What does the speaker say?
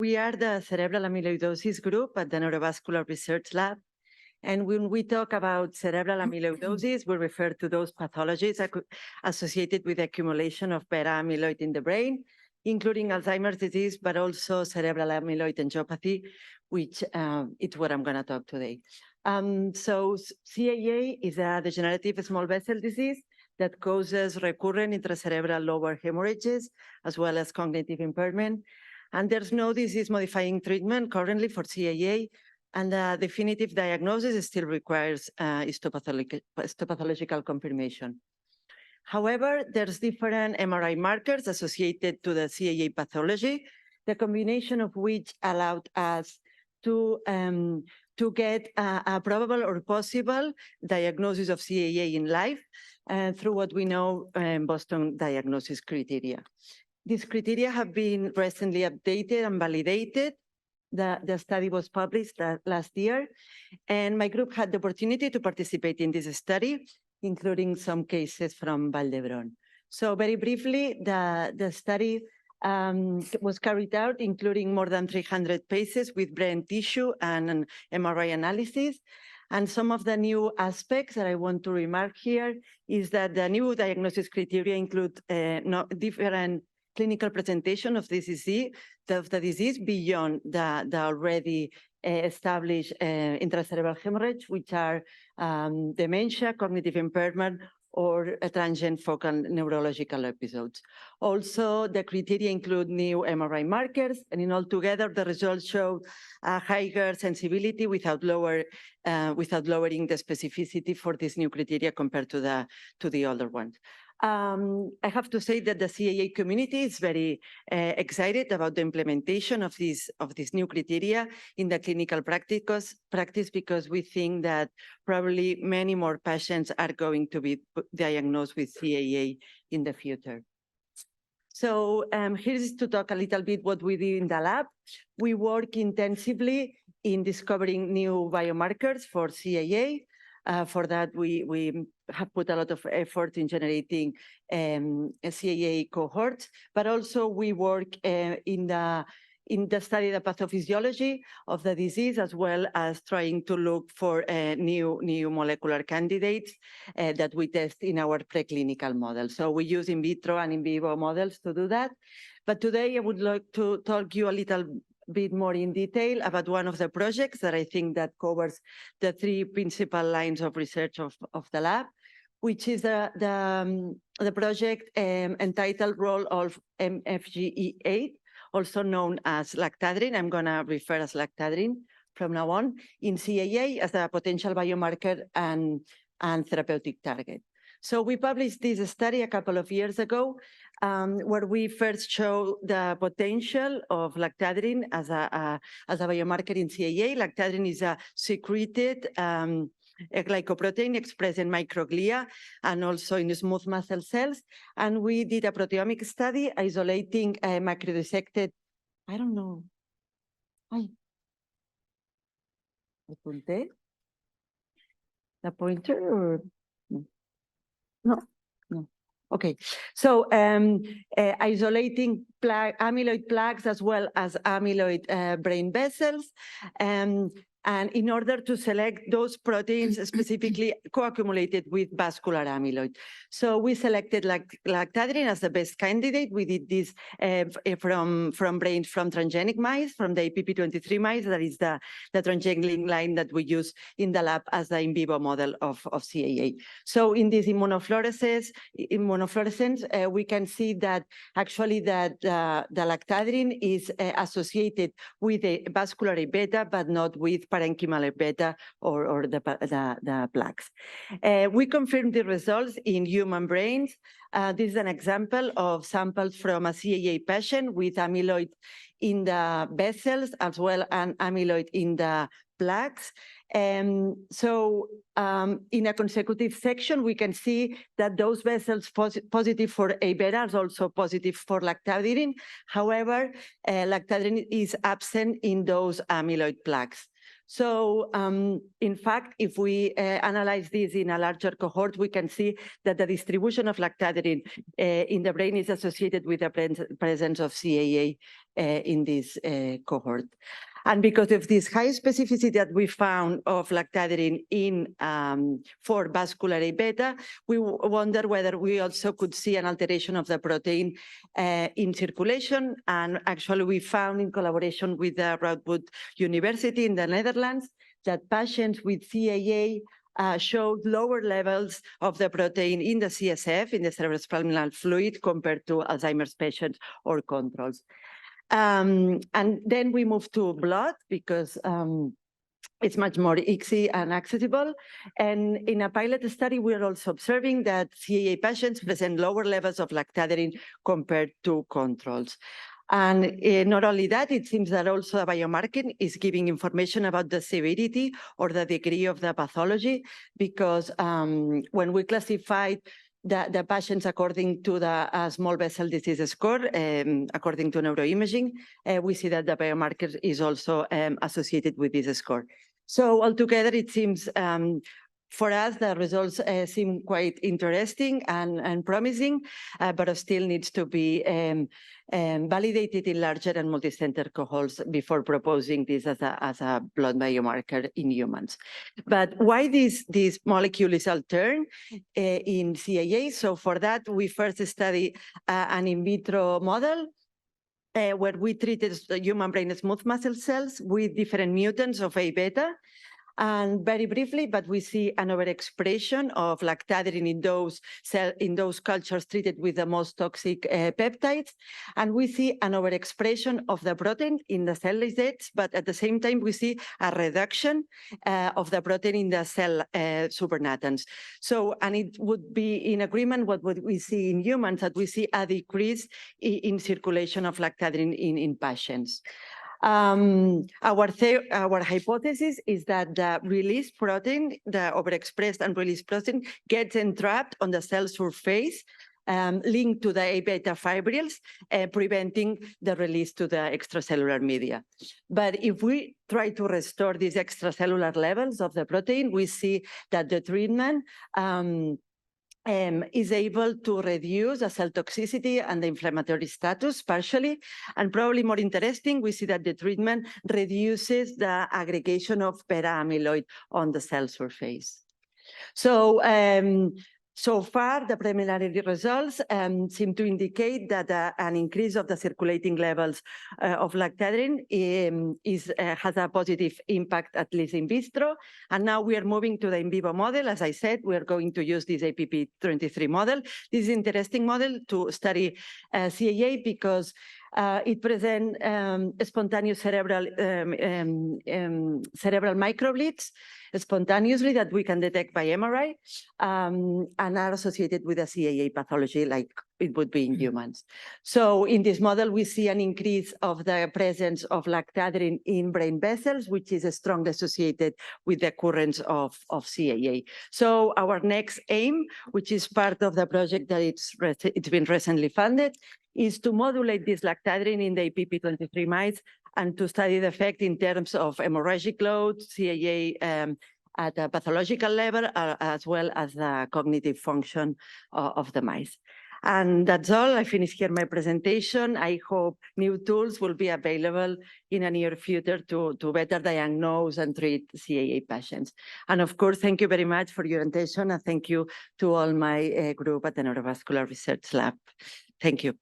We are the cerebral amyloidosis group at the Neurovascular Research Lab. And when we talk about cerebral amyloidosis, we refer to those pathologies associated with the accumulation of beta amyloid in the brain, including Alzheimer's disease, but also cerebral amyloid angiopathy, which is what I'm going to talk today. So CAA is a degenerative small vessel disease that causes recurrent intracerebral lobar hemorrhages, as well as cognitive impairment. And there's no disease-modifying treatment currently for CAA, and the definitive diagnosis still requires histopathological confirmation. However, there's different MRI markers associated to the CAA pathology, the combination of which allowed us to get a probable or possible diagnosis of CAA in life through what we know Boston diagnosis criteria. These criteria have been recently updated and validated. The study was published last year, and my group had the opportunity to participate in this study, including some cases from Vall d'Hebron. So very briefly, the study was carried out, including more than 300 patients with brain tissue and an MRI analysis. And some of the new aspects that I want to remark here is that the new diagnosis criteria include different clinical presentation of this disease, the disease beyond the already established intracerebral hemorrhage, which are dementia, cognitive impairment, or transient focal neurological episodes. Also, the criteria include new MRI markers, and in altogether, the results show a higher sensibility without lowering the specificity for this new criteria compared to the older ones. I have to say that the CAA community is very excited about the implementation of this new criteria in the clinical practice because we think that probably many more patients are going to be diagnosed with CAA in the future. So here's to talk a little bit what we do in the lab. We work intensively in discovering new biomarkers for CAA. For that, we have put a lot of effort in generating CAA cohorts, but also we work in the study the pathophysiology of the disease, as well as trying to look for new molecular candidates that we test in our preclinical models. So we use in vitro and in vivo models to do that. But today I would like to talk you a little bit more in detail about one of the projects that I think that covers the three principal lines of research of the lab, which is the project entitled Role of MFGE8, also known as lactadrin. I'm going to refer as lactadrin from now on in CAA as a potential biomarker and therapeutic target. So we published this study a couple of years ago, where we first showed the potential of lactadrin as a biomarker in CAA. Lactadrin is a secreted a glycoprotein expressed in microglia and also in smooth muscle cells. And we did a proteomic study isolating macrodissected, I don't know. ¿Apunté? ¿La pointer or no? No. Okay, so isolating amyloid plaques as well as amyloid brain vessels. And in order to select those proteins specifically co-accumulated with vascular amyloid. So we selected lactadrin as the best candidate. We did this from transgenic mice, from the APP23 mice. That is the transgenic line that we use in the lab as the in vivo model of CAA. So in this immunofluorescence, we can see that actually that the lactadrin is associated with the vascular A-beta, but not with parenchymal A-beta or the plaques. We confirmed the results in human brains. This is an example of samples from a CAA patient with amyloid in the vessels as well as amyloid in the plaques. So in a consecutive section, we can see that those vessels positive for A-beta are also positive for lactadrin. However, lactadrin is absent in those amyloid plaques. So in fact, if we analyze this in a larger cohort, we can see that the distribution of lactadrin in the brain is associated with the presence of CAA in this cohort. And because of this high specificity that we found of lactadrin for vascular A beta, we wonder whether we also could see an alteration of the protein in circulation. And actually, we found in collaboration with the Radboud University in the Netherlands that patients with CAA showed lower levels of the protein in the CSF, in the cerebrospinal fluid, compared to Alzheimer's patients or controls. And then we move to blood because it's much more easy and accessible. And in a pilot study, we are also observing that CAA patients present lower levels of lactadrin compared to controls. And not only that, it seems that also a biomarker is giving information about the severity or the degree of the pathology, because when we classified the patients according to the small vessel disease score, according to neuroimaging, we see that the biomarker is also associated with this score. So altogether, it seems for us, the results seem quite interesting and promising, but still needs to be validated in larger and multi-center cohorts before proposing this as a blood biomarker in humans. But why this molecule is altered in CAA? So for that, we first studied an in vitro model where we treated human brain smooth muscle cells with different mutants of A beta. And very briefly, but we see an overexpression of lactadrin in those cultures treated with the most toxic peptides. And we see an overexpression of the protein in the cell lysates, but at the same time, we see a reduction of the protein in the cell supernatants. So, and it would be in agreement with what we see in humans, that we see a decrease in circulation of lactadrin in patients. Our hypothesis is that the released protein, the overexpressed and released protein, gets entrapped on the cell surface, linked to the A beta fibrils, preventing the release to the extracellular media. But if we try to restore these extracellular levels of the protein, we see that the treatment is able to reduce the cell toxicity and the inflammatory status partially. And probably more interesting, we see that the treatment reduces the aggregation of beta-amyloid on the cell surface. So, so far, the preliminary results seem to indicate that an increase of the circulating levels of lactadrin has a positive impact, at least in vitro. And now we are moving to the in vivo model. As I said, we are going to use this APP23 model. This is an interesting model to study CAA because it presents spontaneous cerebral microbleeds spontaneously that we can detect by MRI and are associated with a CAA pathology like it would be in humans. So in this model, we see an increase of the presence of lactadrin in brain vessels, which is strongly associated with the occurrence of CAA. So our next aim, which is part of the project that it's been recently funded, is to modulate this lactadrin in the APP23 mice and to study the effect in terms of hemorrhagic load, CAA at a pathological level, as well as the cognitive function of the mice. And that's all. I finish here my presentation. I hope new tools will be available in a near future to better diagnose and treat CAA patients. And of course, thank you very much for your attention, and thank you to all my group at the Neurovascular Research Lab. Thank you.